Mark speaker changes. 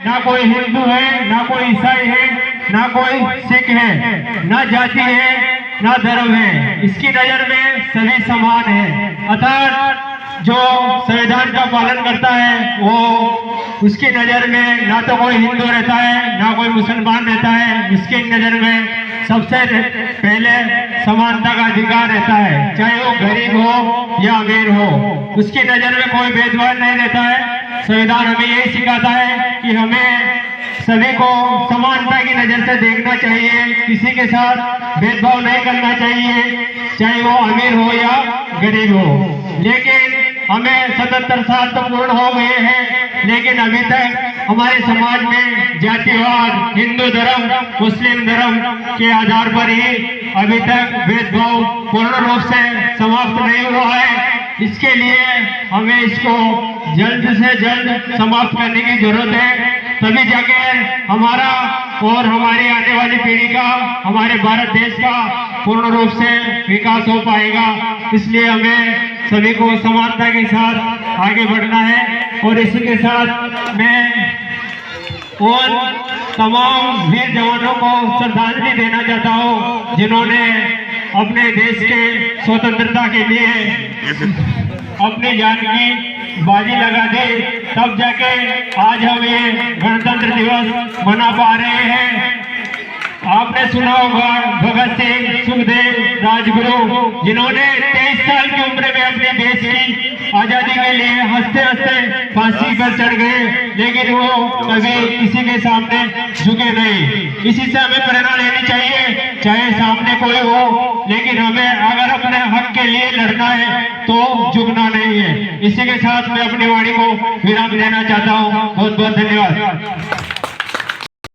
Speaker 1: ना कोई हिंदू है, ना कोई ईसाई है, ना कोई सिख है, ना जाति है, ना धर्म है। इसकी नजर में सभी समान है। अर्थात जो संविधान का पालन करता है वो उसकी नजर में ना तो कोई हिंदू रहता है, ना कोई मुसलमान रहता है। उसकी नजर में सबसे पहले समानता का अधिकार रहता है, चाहे वो गरीब हो या अमीर हो। उसकी नजर में कोई भेदभाव नहीं रहता है। संविधान हमें यही सिखाता है कि हमें सभी को समानता की नजर से देखना चाहिए, किसी के साथ भेदभाव नहीं करना चाहिए, चाहे वो अमीर हो या गरीब हो। लेकिन हमें 77 साल तो पूर्ण हो गए हैं, लेकिन अभी तक हमारे समाज में जातिवाद, हिंदू धर्म, मुस्लिम धर्म के आधार पर ही अभी तक भेदभाव पूर्ण रूप से समाप्त नहीं हुआ है। इसके लिए हमें इसको जल्द से जल्द समाप्त करने की जरूरत है, तभी जाके हमारा और हमारी आने वाली पीढ़ी का, हमारे भारत देश का पूर्ण रूप से विकास हो पाएगा। इसलिए हमें सभी को समानता के साथ आगे बढ़ना है। और इसी के साथ मैं और तमाम वीर जवानों को श्रद्धांजलि देना चाहता हूँ, जिन्होंने अपने देश के स्वतंत्रता के लिए अपनी जान की बाजी लगा दी, तब जाके आज हम ये गणतंत्र दिवस मना पा रहे हैं। आपने सुना होगा भगत सिंह, सुखदेव, राजगुरु, जिन्होंने 23 साल की उम्र में अपने देश की आजादी के लिए हंसते हंसते फांसी पर चढ़ गए, लेकिन वो कभी किसी के सामने झुके नहीं। इसी से हमें प्रेरणा लेनी चाहिए, चाहे सामने कोई हो, लेकिन हमें अगर अपने हक के लिए लड़ना है तो झुकना नहीं है। इसी के साथ मैं अपनी वाणी को विराम देना चाहता हूँ। बहुत बहुत धन्यवाद।